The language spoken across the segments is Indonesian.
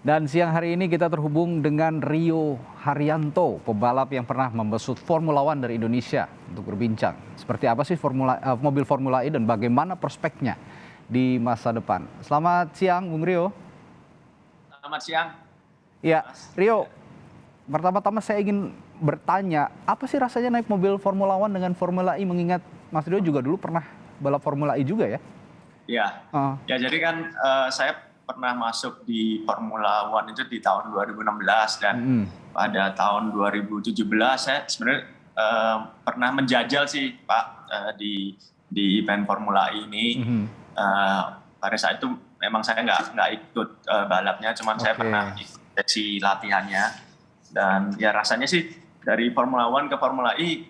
Dan siang hari ini kita terhubung dengan Rio Haryanto, pebalap yang pernah membesut Formula One dari Indonesia untuk berbincang. Seperti apa sih mobil Formula E dan bagaimana prospeknya di masa depan. Selamat siang, Bung Rio. Selamat siang. Ya, Rio, pertama-tama saya ingin bertanya, apa sih rasanya naik mobil Formula One dengan Formula E, mengingat Mas Rio juga dulu pernah balap Formula E juga ya? Ya jadi kan saya pernah masuk di Formula One itu di tahun 2016 dan pada tahun 2017 saya sebenarnya pernah menjajal sih Pak di event Formula E ini. Pada saat itu memang saya nggak ikut balapnya, cuman saya pernah ikut sesi latihannya dan ya rasanya sih dari Formula One ke Formula E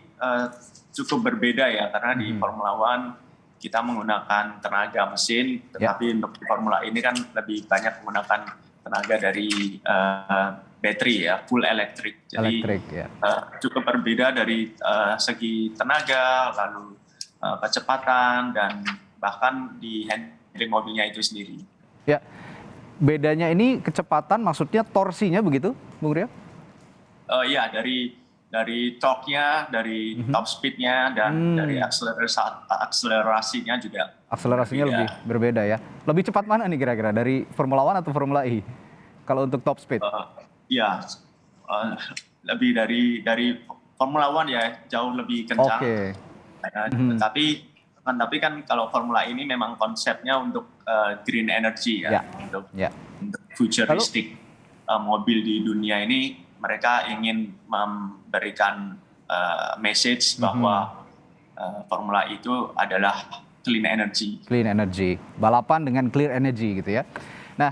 cukup berbeda ya, karena di Formula One kita menggunakan tenaga mesin, tetapi untuk di Formula E ini kan lebih banyak menggunakan tenaga dari baterai ya, full elektrik. Jadi cukup berbeda dari segi tenaga, lalu kecepatan dan bahkan di handling mobilnya itu sendiri. Ya, bedanya ini kecepatan, maksudnya torsinya begitu, Bung Rio? Iya, dari torque-nya, dari top speed-nya, dan dari akselerasinya juga. Akselerasinya lebih berbeda ya. Lebih cepat mana nih kira-kira, dari Formula One atau Formula E? Kalau untuk top speed? Lebih dari Formula One ya, jauh lebih kencang. Tapi kan kalau Formula E ini memang konsepnya untuk green energy ya, untuk futuristic mobil di dunia ini. Mereka ingin memberikan message bahwa Formula E itu adalah clean energy. Clean energy, balapan dengan clear energy gitu ya. Nah,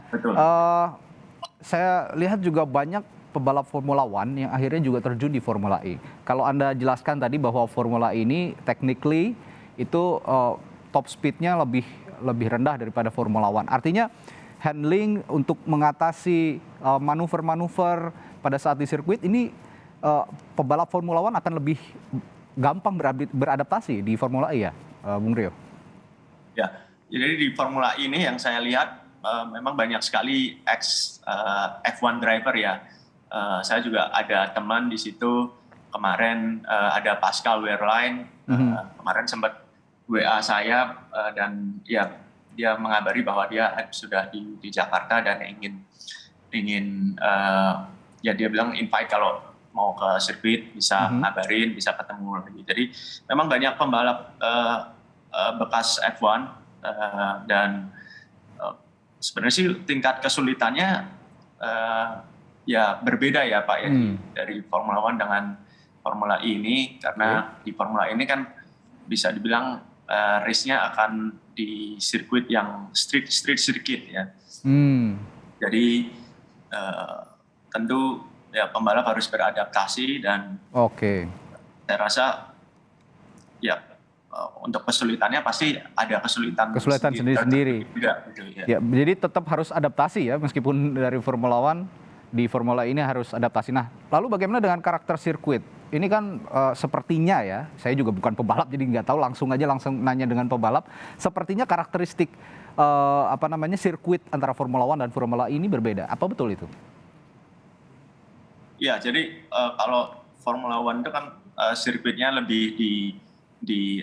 saya lihat juga banyak pebalap Formula One yang akhirnya juga terjun di Formula E. Kalau Anda jelaskan tadi bahwa Formula E ini technically itu top speednya lebih rendah daripada Formula One. Artinya handling untuk mengatasi manuver-manuver pada saat di sirkuit ini pebalap Formula One akan lebih gampang beradaptasi di Formula E ya, Bung Rio? Ya, jadi di Formula E ini yang saya lihat memang banyak sekali F1 driver ya. Saya juga ada teman di situ kemarin, ada Pascal Wehrlein, kemarin sempat WA saya dan ya dia mengabari bahwa dia sudah di Jakarta dan ingin ya dia bilang invite kalau mau ke sirkuit bisa ngabarin, bisa ketemu lagi. Jadi memang banyak pembalap bekas F1 dan sebenarnya sih tingkat kesulitannya ya berbeda ya Pak ya, dari Formula One dengan Formula E ini, karena di Formula E ini kan bisa dibilang race-nya akan di sirkuit yang street circuit ya. Jadi tentu ya pembalap harus beradaptasi dan saya rasa ya untuk kesulitannya pasti ada kesulitan sendiri-sendiri. Ya, jadi tetap harus adaptasi ya, meskipun dari Formula One, di Formula ini harus adaptasi. Nah, lalu bagaimana dengan karakter sirkuit? Ini kan sepertinya ya, saya juga bukan pebalap jadi nggak tahu, langsung nanya dengan pebalap. Sepertinya karakteristik sirkuit antara Formula One dan Formula E ini berbeda. Apa betul itu? Ya, jadi kalau Formula One itu kan sirkuitnya lebih di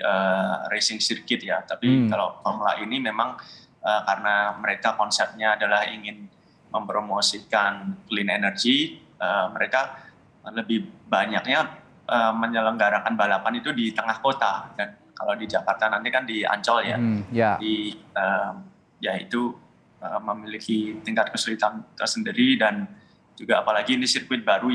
racing circuit ya. Tapi kalau Formula E ini memang karena mereka konsepnya adalah ingin mempromosikan clean energy, mereka lebih banyaknya menyelenggarakan balapan itu di tengah kota. Dan kalau di Jakarta nanti kan di Ancol ya, ya itu memiliki tingkat kesulitan tersendiri, dan juga apalagi ini sirkuit baru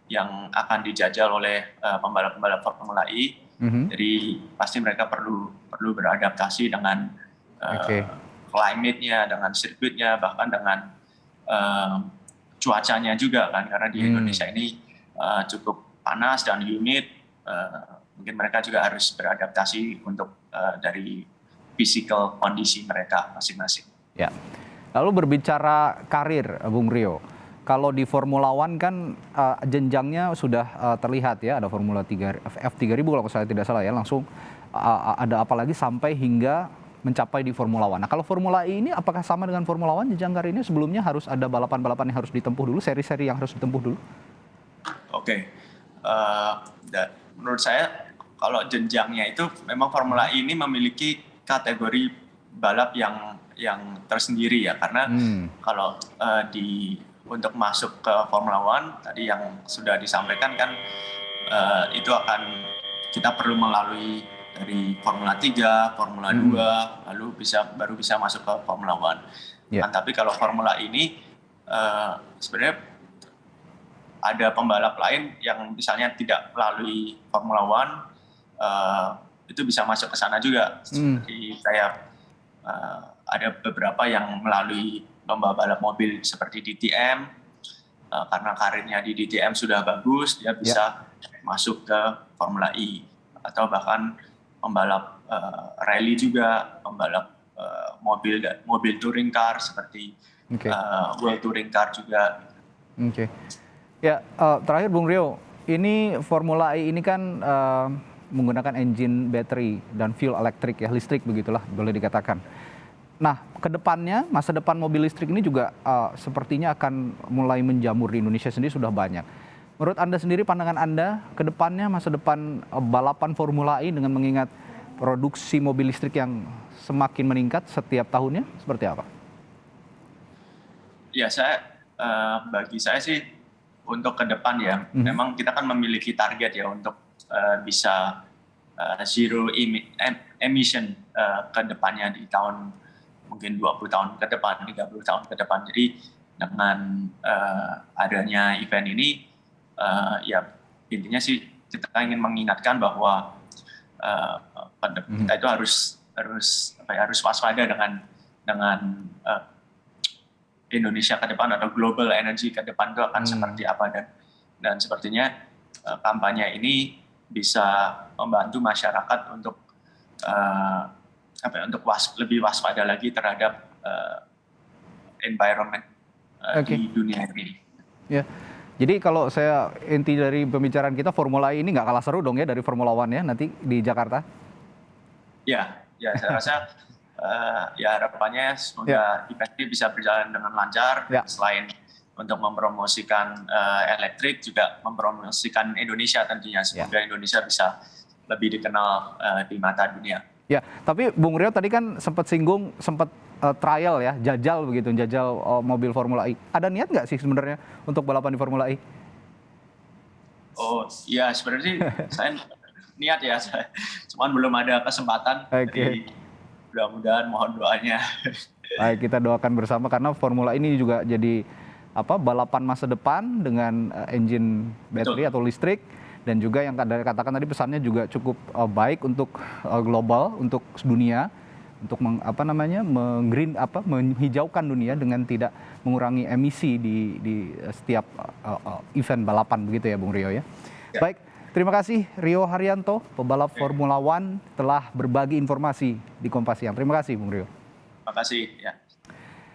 yang akan dijajal oleh pembalap-pembalap Formula E. Jadi pasti mereka perlu beradaptasi dengan climate-nya, dengan sirkuitnya, bahkan dengan cuacanya juga kan, karena di Indonesia ini cukup panas dan humid. Mungkin mereka juga harus beradaptasi untuk dari physical kondisi mereka masing-masing. Ya. Lalu berbicara karir, Bung Rio, kalau di Formula One kan jenjangnya sudah terlihat ya, ada Formula 3 F3000 kalau saya tidak salah ya, langsung ada apalagi sampai hingga mencapai di Formula One. Nah, kalau Formula E ini apakah sama dengan Formula One jenjang karirnya? Sebelumnya harus ada balapan-balapan yang harus ditempuh dulu, seri-seri yang harus ditempuh dulu? Oke. Menurut saya kalau jenjangnya itu memang Formula E ini memiliki kategori balap yang tersendiri ya, karena kalau untuk masuk ke Formula One tadi yang sudah disampaikan kan itu kita perlu melalui dari Formula 3, Formula 2, lalu baru bisa masuk ke Formula One. Yeah. Tapi kalau Formula ini sebenarnya ada pembalap lain yang misalnya tidak melalui Formula One, itu bisa masuk ke sana juga. Seperti kayak ada beberapa yang melalui lomba balap mobil seperti DTM, karena karirnya di DTM sudah bagus, dia bisa masuk ke Formula E, atau bahkan pembalap rally juga, pembalap mobil touring car seperti World Touring Car juga. Ya, terakhir Bung Rio, ini Formula E ini kan menggunakan engine battery dan fuel elektrik ya, listrik begitulah boleh dikatakan. Nah, kedepannya masa depan mobil listrik ini juga sepertinya akan mulai menjamur di Indonesia sendiri sudah banyak. Menurut Anda sendiri, pandangan Anda kedepannya masa depan balapan Formula E dengan mengingat produksi mobil listrik yang semakin meningkat setiap tahunnya seperti apa? Ya, bagi saya sih untuk ke depan ya, memang kita kan memiliki target ya untuk bisa zero emission ke depannya di tahun mungkin 20 tahun ke depan, 30 tahun ke depan. Jadi dengan adanya event ini, ya intinya sih kita ingin mengingatkan bahwa kita itu harus waspada dengan Indonesia ke depan atau global energy ke depan itu akan seperti apa, dan sepertinya kampanye ini bisa membantu masyarakat untuk lebih waspada lagi terhadap environment di dunia ini. Ya, jadi kalau saya inti dari pembicaraan kita, Formula E ini nggak kalah seru dong ya dari Formula One ya nanti di Jakarta? Ya saya rasa ya harapannya semoga event ini bisa berjalan dengan lancar. Selain untuk mempromosikan elektrik, juga mempromosikan Indonesia tentunya. Semoga Indonesia bisa lebih dikenal di mata dunia. Ya, tapi Bung Rio tadi kan sempat trial ya, jajal mobil Formula E. Ada niat nggak sih sebenarnya untuk balapan di Formula E? Oh iya, sebenarnya saya niat ya, cuman belum ada kesempatan. Jadi mudah-mudahan, mohon doanya. Baik, kita doakan bersama karena Formula ini juga jadi balapan masa depan dengan engine battery atau listrik, dan juga yang katakan tadi pesannya juga cukup baik untuk global, untuk dunia, untuk menghijaukan dunia dengan tidak mengurangi emisi di setiap event balapan begitu ya Bung Rio ya. Baik, terima kasih Rio Haryanto, pebalap Formula One telah berbagi informasi di Kompas Siang. Terima kasih Bung Rio. Terima kasih ya.